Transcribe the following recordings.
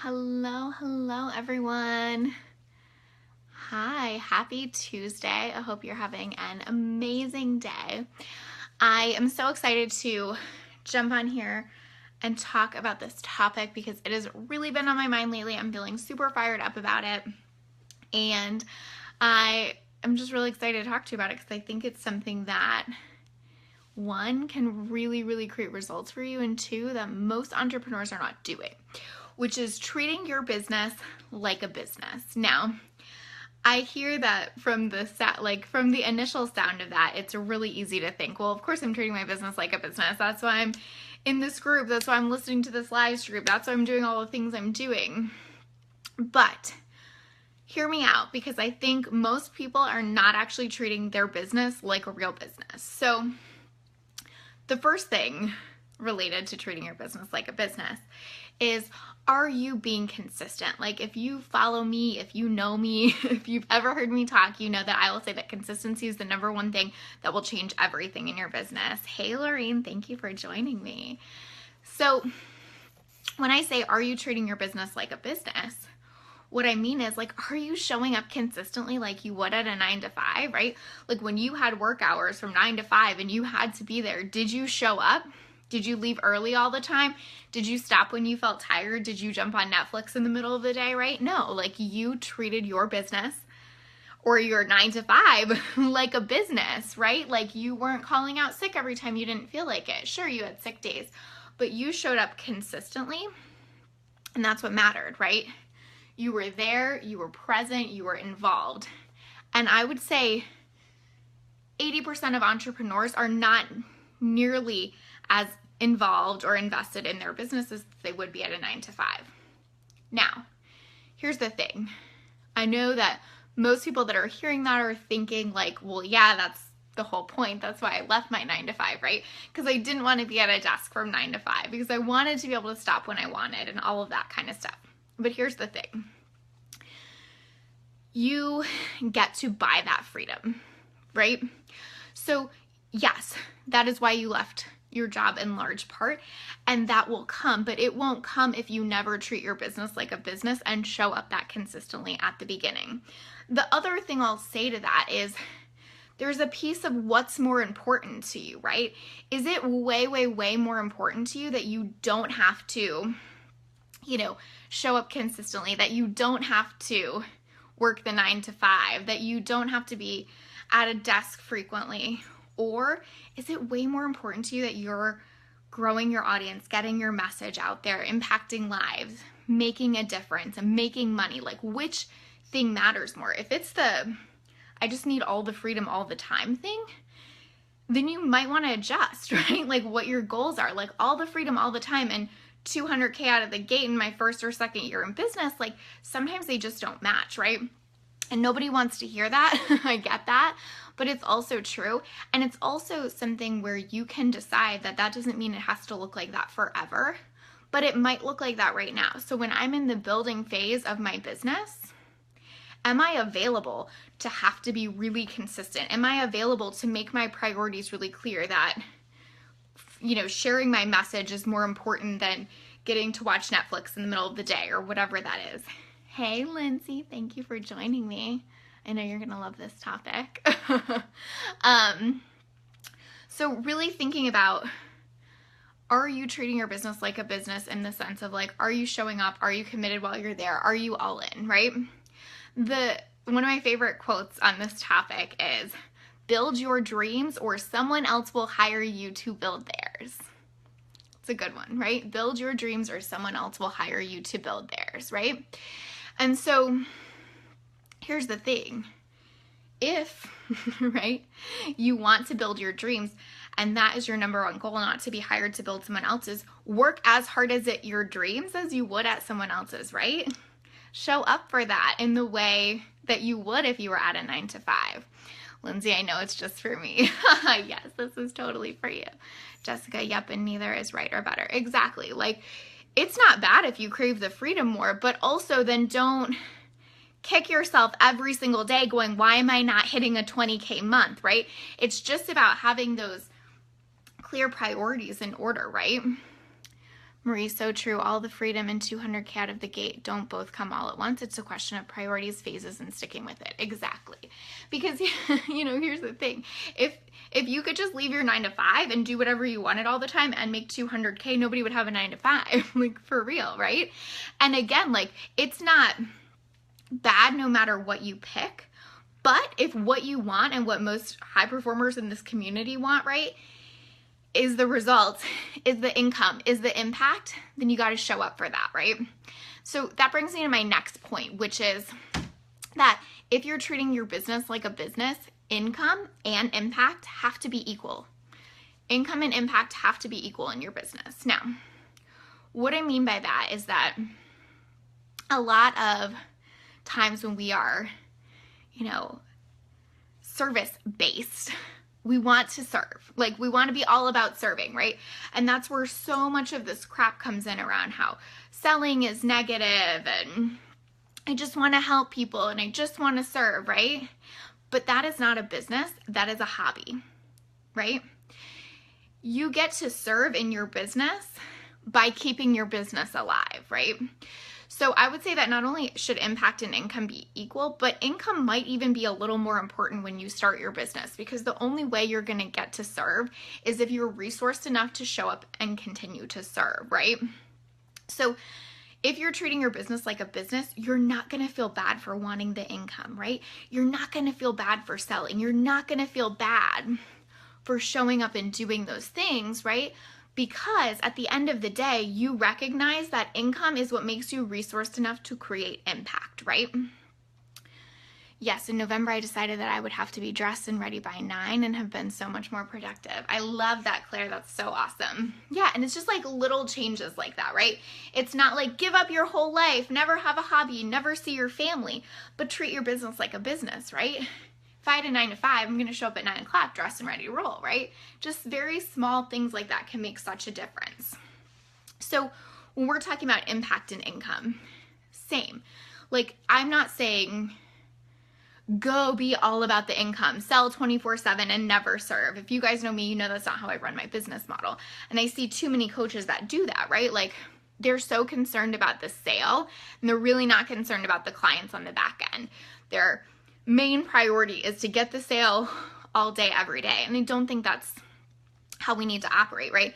Hello everyone. Hi, happy Tuesday. I hope you're having an amazing day. I am so excited to jump on here and talk about this topic because it has really been on my mind lately. I'm feeling super fired up about it, and I am just really excited to talk to you about it because I think it's something that, one, can really create results for you, and two, that most entrepreneurs are not doing, which is treating your business like a business. Now, I hear that from the initial sound of that, it's really easy to think, well, of course I'm treating my business like a business. That's why I'm in this group. That's why I'm listening to this live stream. That's why I'm doing all the things I'm doing. But hear me out, because I think most people are not actually treating their business like a real business. So the first thing related to treating your business like a business is, are you being consistent? Like, if you follow me, if you know me, if you've ever heard me talk, you know that I will say that consistency is the number one thing that will change everything in your business. Hey, Lorraine, thank you for joining me. So when I say, are you treating your business like a business? What I mean is, like, are you showing up consistently like you would at a 9 to 5, right? Like when you had work hours from 9 to 5 and you had to be there, did you show up? Did you leave early all the time? Did you stop when you felt tired? Did you jump on Netflix in the middle of the day, right? No, like, you treated your business or your 9 to 5 like a business, right? Like, you weren't calling out sick every time you didn't feel like it. Sure, you had sick days, but you showed up consistently, and that's what mattered, right? You were there, you were present, you were involved. And I would say 80% of entrepreneurs are not nearly as involved or invested in their businesses as they would be at a 9 to 5. Now, here's the thing. I know that most people that are hearing that are thinking like, well, yeah, that's the whole point. That's why I left my 9 to 5, right? Because I didn't want to be at a desk from 9 to 5, because I wanted to be able to stop when I wanted and all of that kind of stuff. But here's the thing. You get to buy that freedom, right? So yes, that is why you left your job in large part, and that will come, but it won't come if you never treat your business like a business and show up that consistently at the beginning. The other thing I'll say to that is, there's a piece of what's more important to you, right? Is it way more important to you that you don't have to, show up consistently, that you don't have to work the 9 to 5, that you don't have to be at a desk frequently? Or is it way more important to you that you're growing your audience, getting your message out there, impacting lives, making a difference, and making money? Like, which thing matters more? If it's the, I just need all the freedom all the time thing, then you might want to adjust, right? Like, what your goals are. Like, all the freedom all the time and 200K out of the gate in my first or second year in business, like, sometimes they just don't match, right? And nobody wants to hear that. I get that, but it's also true. And it's also something where you can decide that that doesn't mean it has to look like that forever, but it might look like that right now. So when I'm in the building phase of my business, am I available to have to be really consistent? Am I available to make my priorities really clear, that, sharing my message is more important than getting to watch Netflix in the middle of the day or whatever that is? Hey, Lindsay, thank you for joining me. I know you're going to love this topic. So really thinking about, are you treating your business like a business, in the sense of, like, are you showing up? Are you committed while you're there? Are you all in, right? One of my favorite quotes on this topic is, build your dreams or someone else will hire you to build theirs. It's a good one, right? Build your dreams or someone else will hire you to build theirs, right? And so here's the thing. If, right, you want to build your dreams and that is your number one goal, not to be hired to build someone else's, work as hard at your dreams as you would at someone else's, right? Show up for that in the way that you would if you were at a 9 to 5. Lindsay, I know it's just for me. Yes, this is totally for you. Jessica, yep, and neither is right or better. Exactly. Like, it's not bad if you crave the freedom more, but also then don't kick yourself every single day going, why am I not hitting a 20K month, right? It's just about having those clear priorities in order, right? Marie, so true. All the freedom and 200K out of the gate don't both come all at once. It's a question of priorities, phases, and sticking with it. Exactly. Because, here's the thing. If you could just leave your 9 to 5 and do whatever you wanted all the time and make 200K, nobody would have a 9 to 5, like for real, right? And again, like it's not bad no matter what you pick, but if what you want and what most high performers in this community want, right, is the result, is the income, is the impact, then you got to show up for that, right? So that brings me to my next point, which is that if you're treating your business like a business, income and impact have to be equal. Income and impact have to be equal in your business. Now, what I mean by that is that a lot of times when we are, service-based, we want to serve. Like we want to be all about serving, right? And that's where so much of this crap comes in around how selling is negative and I just want to help people and I just want to serve, right? But that is not a business. That is a hobby, right? You get to serve in your business by keeping your business alive, right? So I would say that not only should impact and income be equal, but income might even be a little more important when you start your business, because the only way you're going to get to serve is if you're resourced enough to show up and continue to serve, right? So if you're treating your business like a business, you're not going to feel bad for wanting the income, right? You're not going to feel bad for selling. You're not going to feel bad for showing up and doing those things, right? Because at the end of the day, you recognize that income is what makes you resourced enough to create impact, right? Yes, in November, I decided that I would have to be dressed and ready by 9 and have been so much more productive. I love that, Claire. That's so awesome. Yeah, and it's just like little changes like that, right? It's not like give up your whole life, never have a hobby, never see your family, but treat your business like a business, right? If I had a 9 to 5, I'm going to show up at 9 o'clock dressed and ready to roll, right? Just very small things like that can make such a difference. So when we're talking about impact and income, same. Like I'm not saying go be all about the income, sell 24/7 and never serve. If you guys know me, you know that's not how I run my business model. And I see too many coaches that do that, right? Like they're so concerned about the sale and they're really not concerned about the clients on the back end. Their main priority is to get the sale all day, every day. And I don't think that's how we need to operate, right?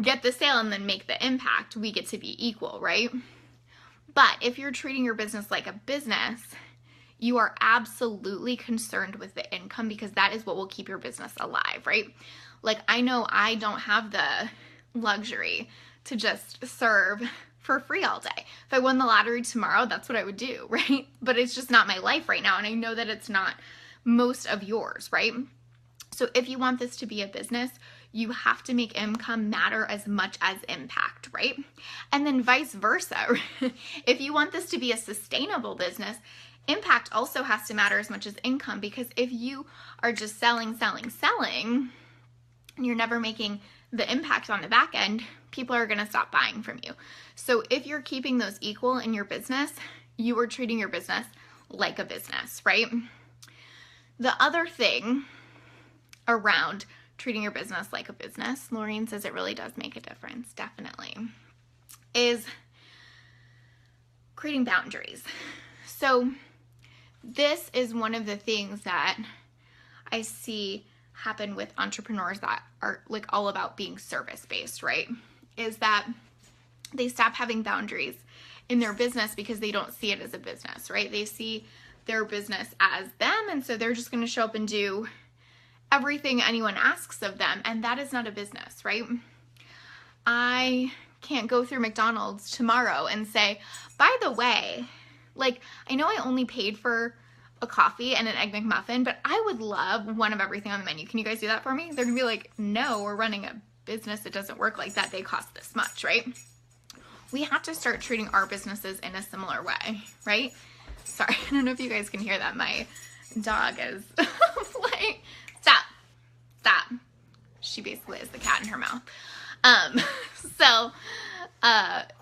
Get the sale and then make the impact. We get to be equal, right? But if you're treating your business like a business, you are absolutely concerned with the income because that is what will keep your business alive, right? Like I know I don't have the luxury to just serve for free all day. If I won the lottery tomorrow, that's what I would do, right? But it's just not my life right now. And I know that it's not most of yours, right? So if you want this to be a business, you have to make income matter as much as impact, right? And then vice versa. If you want this to be a sustainable business, impact also has to matter as much as income, because if you are just selling, and you're never making the impact on the back end, people are going to stop buying from you. So if you're keeping those equal in your business, you are treating your business like a business, right? The other thing around treating your business like a business, Laureen says it really does make a difference, definitely, is creating boundaries. So this is one of the things that I see happen with entrepreneurs that are like all about being service-based, right? Is that they stop having boundaries in their business because they don't see it as a business, right? They see their business as them, and so they're just going to show up and do everything anyone asks of them, and that is not a business, right? I can't go through McDonald's tomorrow and say, by the way, like, I know I only paid for a coffee and an Egg McMuffin, but I would love one of everything on the menu. Can you guys do that for me? They're gonna be like, no, we're running a business. It doesn't work like that. They cost this much, right? We have to start treating our businesses in a similar way, right? Sorry, I don't know if you guys can hear that. My dog is like, stop. She basically has the cat in her mouth.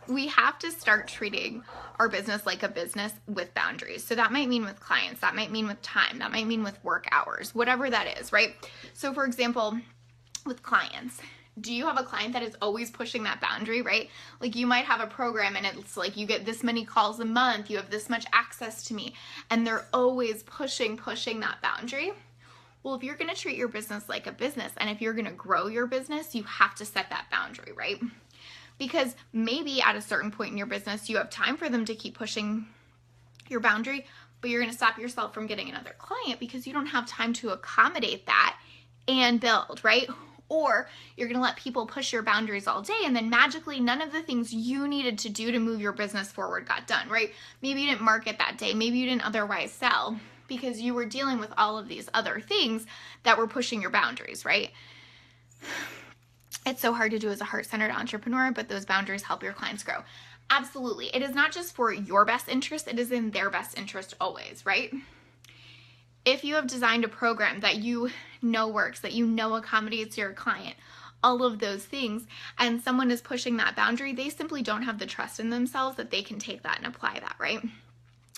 We have to start treating our business like a business with boundaries. So that might mean with clients, that might mean with time, that might mean with work hours, whatever that is, right? So for example, with clients, Do you have a client that is always pushing that boundary, right? Like you might have a program and it's like you get this many calls a month, you have this much access to me, and they're always pushing that boundary. Well, if you're going to treat your business like a business, and if you're going to grow your business, you have to set that boundary, right? Because maybe at a certain point in your business, you have time for them to keep pushing your boundary, but you're going to stop yourself from getting another client because you don't have time to accommodate that and build, right? Or you're going to let people push your boundaries all day, and then magically none of the things you needed to do to move your business forward got done, right? Maybe you didn't market that day. Maybe you didn't otherwise sell because you were dealing with all of these other things that were pushing your boundaries, right? It's so hard to do as a heart-centered entrepreneur, but those boundaries help your clients grow. Absolutely. It is not just for your best interest, it is in their best interest always, right? If you have designed a program that you know works, that you know accommodates your client, all of those things, and someone is pushing that boundary, they simply don't have the trust in themselves that they can take that and apply that, right?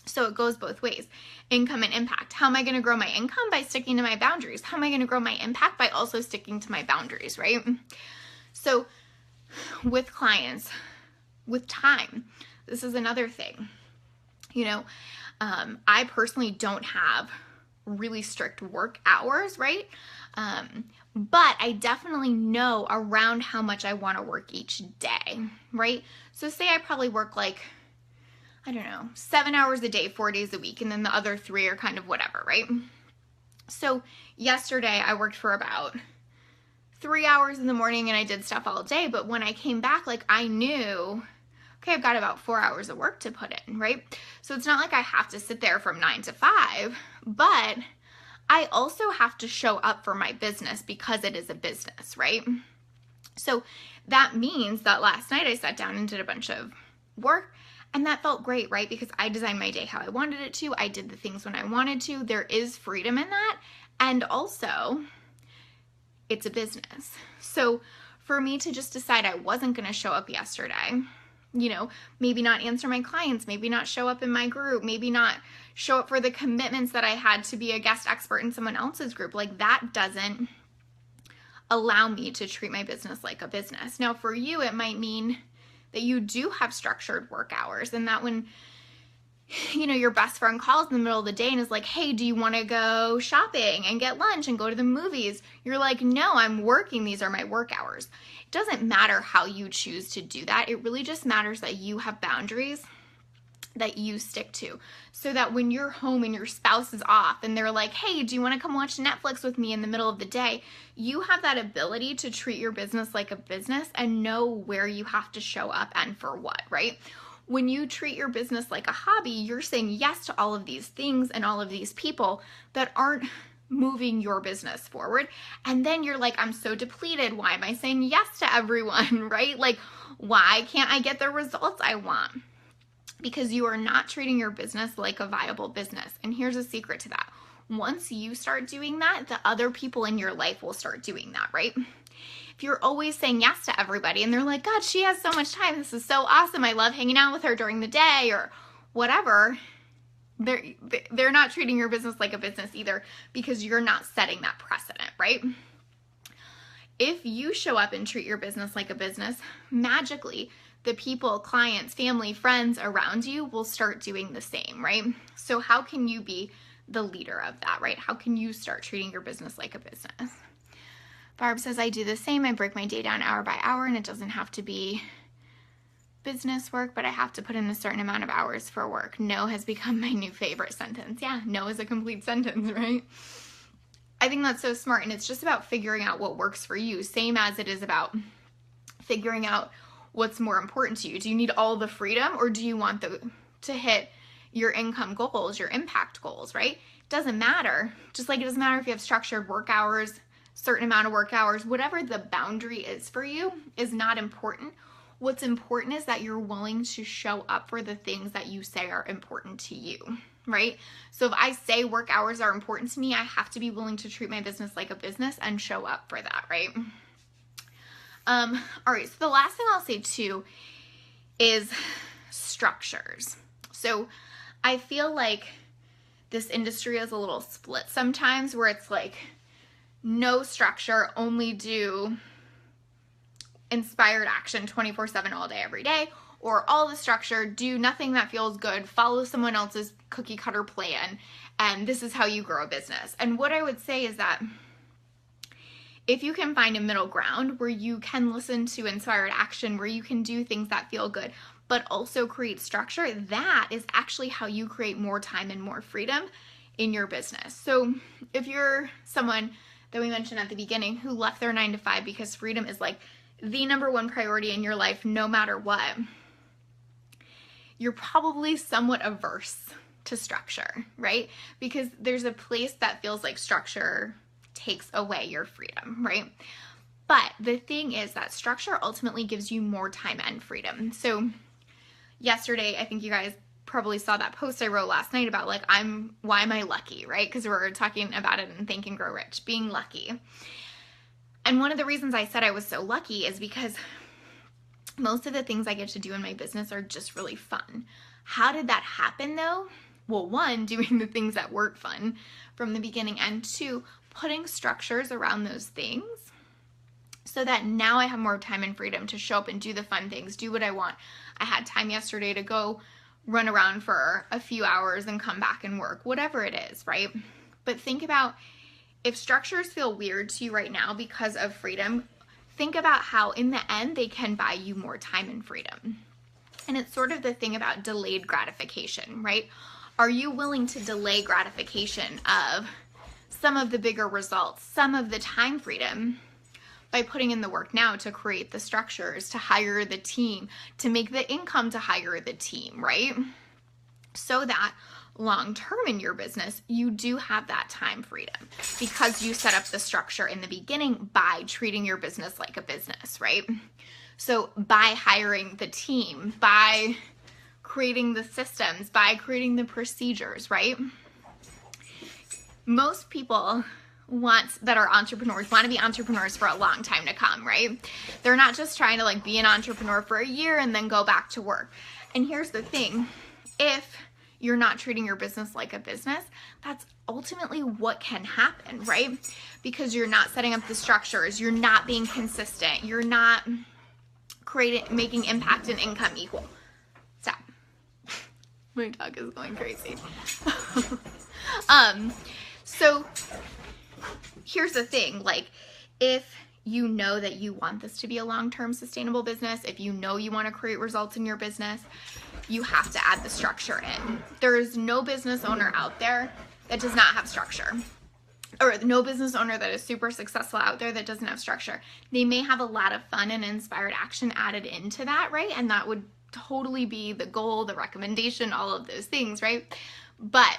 So it goes both ways, income and impact. How am I going to grow my income? By sticking to my boundaries. How am I going to grow my impact? By also sticking to my boundaries, right? So with clients, with time, this is another thing. I personally don't have really strict work hours, right? But I definitely know around how much I want to work each day, right? So say I probably work 7 hours a day, 4 days a week, and then the other 3 are kind of whatever, right? So yesterday I worked for about 3 hours in the morning and I did stuff all day, but when I came back, I knew, okay, I've got about 4 hours of work to put in, right? So it's not like I have to sit there from 9 to 5, but I also have to show up for my business because it is a business, right? So that means that last night I sat down and did a bunch of work, and that felt great, right? Because I designed my day how I wanted it to. I did the things when I wanted to. There is freedom in that. And also, it's a business. So for me to just decide I wasn't going to show up yesterday, maybe not answer my clients, maybe not show up in my group, maybe not show up for the commitments that I had to be a guest expert in someone else's group, that doesn't allow me to treat my business like a business. Now, for you, it might mean that you do have structured work hours, and that when your best friend calls in the middle of the day and is like, hey, do you want to go shopping and get lunch and go to the movies? You're like, no, I'm working. These are my work hours. It doesn't matter how you choose to do that. It really just matters that you have boundaries that you stick to, so that when you're home and your spouse is off and they're like, hey, do you want to come watch Netflix with me in the middle of the day? You have that ability to treat your business like a business and know where you have to show up and for what, right? When you treat your business like a hobby, you're saying yes to all of these things and all of these people that aren't moving your business forward. And then you're like, I'm so depleted. Why am I saying yes to everyone, right? Why can't I get the results I want? Because you are not treating your business like a viable business. And here's a secret to that. Once you start doing that, the other people in your life will start doing that, right? If you're always saying yes to everybody and they're like, God, she has so much time. This is so awesome. I love hanging out with her during the day or whatever. They're not treating your business like a business either, because you're not setting that precedent, right? If you show up and treat your business like a business, magically, the people, clients, family, friends around you will start doing the same, right? So how can you be the leader of that, right? How can you start treating your business like a business? Barb says, I do the same. I break my day down hour by hour, and it doesn't have to be business work, but I have to put in a certain amount of hours for work. No has become my new favorite sentence. Yeah, no is a complete sentence, right? I think that's so smart, and it's just about figuring out what works for you, same as it is about figuring out what's more important to you. Do you need all the freedom, or do you want to hit your income goals, your impact goals, right? It doesn't matter. Just like it doesn't matter if you have structured work hours, certain amount of work hours, whatever the boundary is for you is not important. What's important is that you're willing to show up for the things that you say are important to you, right? So if I say work hours are important to me, I have to be willing to treat my business like a business and show up for that, right? All right, so the last thing I'll say too is structures. So I feel like this industry is a little split sometimes, where it's like no structure, only do inspired action 24/7 all day, every day, or all the structure, do nothing that feels good, follow someone else's cookie cutter plan, and this is how you grow a business. And what I would say is that if you can find a middle ground where you can listen to inspired action, where you can do things that feel good, but also create structure, that is actually how you create more time and more freedom in your business. So if you're someone that we mentioned at the beginning who left their 9-to-5 because freedom is like the number one priority in your life, no matter what, you're probably somewhat averse to structure, right? Because there's a place that feels like structure takes away your freedom, right? But the thing is that structure ultimately gives you more time and freedom. So yesterday, I think you guys probably saw that post I wrote last night about like, why am I lucky, right? Because we're talking about it in Think and Grow Rich, being lucky. And one of the reasons I said I was so lucky is because most of the things I get to do in my business are just really fun. How did that happen though? Well, one, doing the things that weren't fun from the beginning, and two, putting structures around those things so that now I have more time and freedom to show up and do the fun things, do what I want. I had time yesterday to go run around for a few hours and come back and work, whatever it is, right? But think about if structures feel weird to you right now because of freedom, think about how in the end they can buy you more time and freedom. And it's sort of the thing about delayed gratification, right? Are you willing to delay gratification of some of the bigger results, some of the time freedom, by putting in the work now to create the structures, to hire the team, to make the income to hire the team, right? So that long term in your business, you do have that time freedom because you set up the structure in the beginning by treating your business like a business, right? So by hiring the team, by creating the systems, by creating the procedures, right? Most people that are entrepreneurs want to be entrepreneurs for a long time to come, right? They're not just trying to like be an entrepreneur for a year and then go back to work. And here's the thing, if you're not treating your business like a business, that's ultimately what can happen, right? Because you're not setting up the structures, you're not being consistent, you're not making impact and income equal. Stop. My dog is going crazy. So here's the thing, like if you know that you want this to be a long-term sustainable business, if you know you want to create results in your business, you have to add the structure in. There is no business owner out there that does not have structure, or no business owner that is super successful out there that doesn't have structure. They may have a lot of fun and inspired action added into that, right? And that would totally be the goal, the recommendation, all of those things, right? But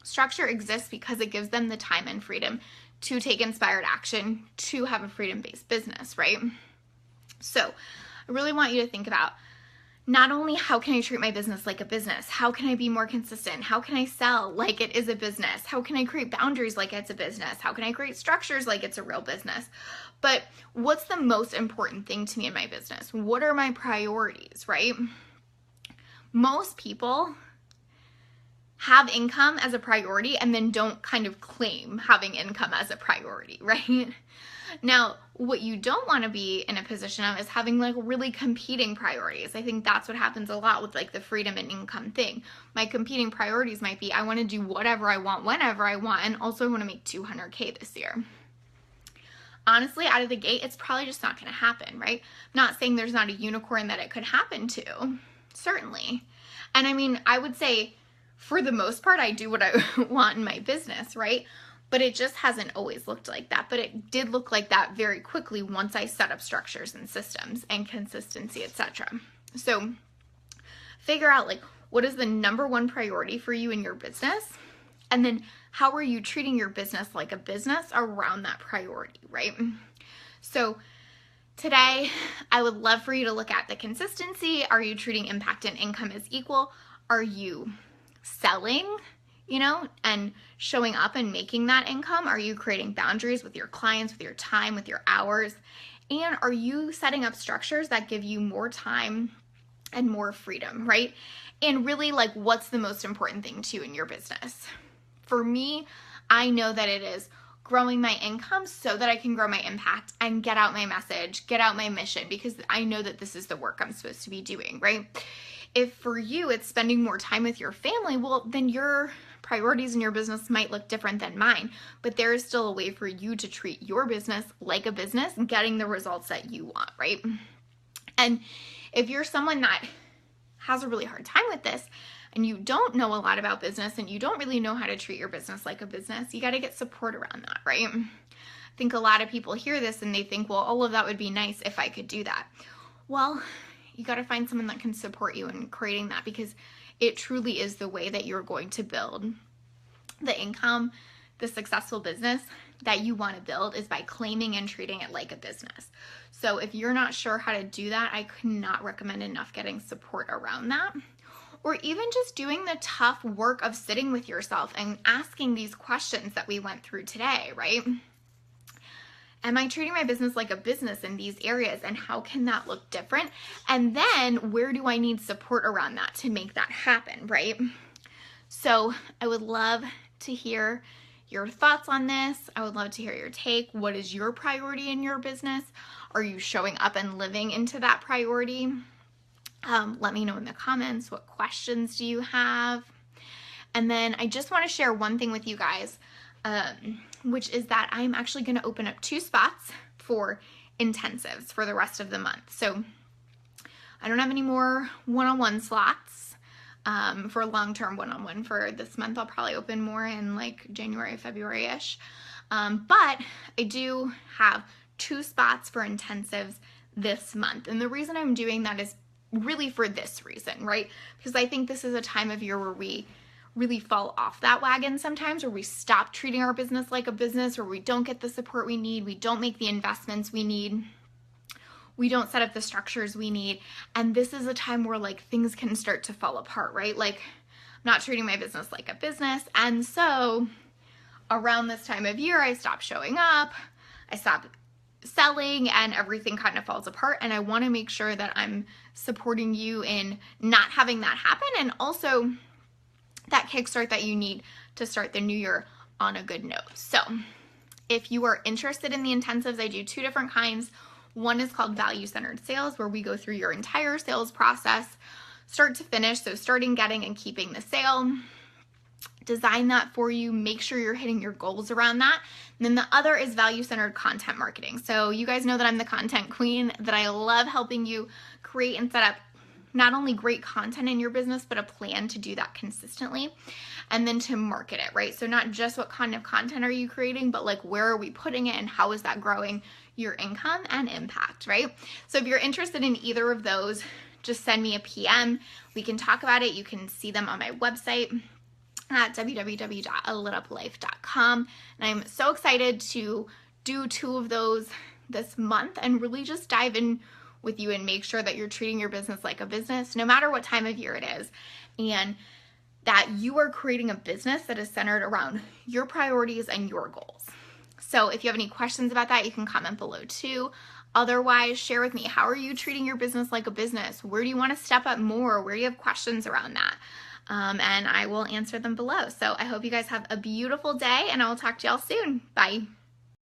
structure exists because it gives them the time and freedom to take inspired action, to have a freedom-based business, right? So I really want you to think about not only how can I treat my business like a business, how can I be more consistent, how can I sell like it is a business, how can I create boundaries like it's a business, how can I create structures like it's a real business, but what's the most important thing to me in my business? What are my priorities, right? Most people have income as a priority and then don't kind of claim having income as a priority, right? Now, what you don't want to be in a position of is having like really competing priorities. I think that's what happens a lot with like the freedom and income thing. My competing priorities might be I want to do whatever I want, whenever I want, and also I want to make $200K this year. Honestly, out of the gate, it's probably just not going to happen, right? I'm not saying there's not a unicorn that it could happen to, certainly. And I mean, I would say for the most part, I do what I want in my business, right? But it just hasn't always looked like that. But it did look like that very quickly once I set up structures and systems and consistency, etc. So figure out like what is the number one priority for you in your business? And then how are you treating your business like a business around that priority, right? So today, I would love for you to look at the consistency. Are you treating impact and income as equal? Are you selling, and showing up and making that income? Are you creating boundaries with your clients, with your time, with your hours? And are you setting up structures that give you more time and more freedom, right? And really, like, what's the most important thing to you in your business? For me, I know that it is growing my income so that I can grow my impact and get out my message, get out my mission, because I know that this is the work I'm supposed to be doing, right? If for you it's spending more time with your family, well, then your priorities in your business might look different than mine, but there is still a way for you to treat your business like a business, getting the results that you want, right? And if you're someone that has a really hard time with this and you don't know a lot about business and you don't really know how to treat your business like a business, you got to get support around that, right? I think a lot of people hear this and they think, well, all of that would be nice if I could do that. Well, you got to find someone that can support you in creating that, because it truly is the way that you're going to build the income, the successful business that you want to build, is by claiming and treating it like a business. So if you're not sure how to do that, I could not recommend enough getting support around that. Or even just doing the tough work of sitting with yourself and asking these questions that we went through today, right? Am I treating my business like a business in these areas, and how can that look different? And then where do I need support around that to make that happen, right? So I would love to hear your thoughts on this. I would love to hear your take. What is your priority in your business? Are you showing up and living into that priority? Let me know in the comments. What questions do you have? And then I just want to share one thing with you guys, which is that I'm actually going to open up 2 spots for intensives for the rest of the month. So I don't have any more one-on-one slots for long-term one-on-one for this month. I'll probably open more in like January, February-ish. But I do have 2 spots for intensives this month. And the reason I'm doing that is really for this reason, right? Because I think this is a time of year where we really fall off that wagon sometimes, or we stop treating our business like a business, or we don't get the support we need, we don't make the investments we need, we don't set up the structures we need. And this is a time where like things can start to fall apart, right? Like I'm not treating my business like a business. And so around this time of year, I stop showing up, I stop selling, and everything kind of falls apart. And I want to make sure that I'm supporting you in not having that happen, and also that kickstart that you need to start the new year on a good note. So if you are interested in the intensives, I do 2 different kinds. One is called Value-Centered Sales, where we go through your entire sales process, start to finish. So starting, getting, and keeping the sale. Design that for you, make sure you're hitting your goals around that. And then the other is Value-Centered Content Marketing. So you guys know that I'm the content queen, that I love helping you create and set up not only great content in your business, but a plan to do that consistently, and then to market it, right? So not just what kind of content are you creating, but like where are we putting it and how is that growing your income and impact, right? So if you're interested in either of those, just send me a PM. We can talk about it. You can see them on my website at www.alituplife.com. And I'm so excited to do 2 of those this month and really just dive in with you and make sure that you're treating your business like a business, no matter what time of year it is, and that you are creating a business that is centered around your priorities and your goals. So if you have any questions about that, you can comment below too. Otherwise, share with me, how are you treating your business like a business? Where do you want to step up more? Where do you have questions around that? And I will answer them below. So I hope you guys have a beautiful day, and I will talk to y'all soon. Bye.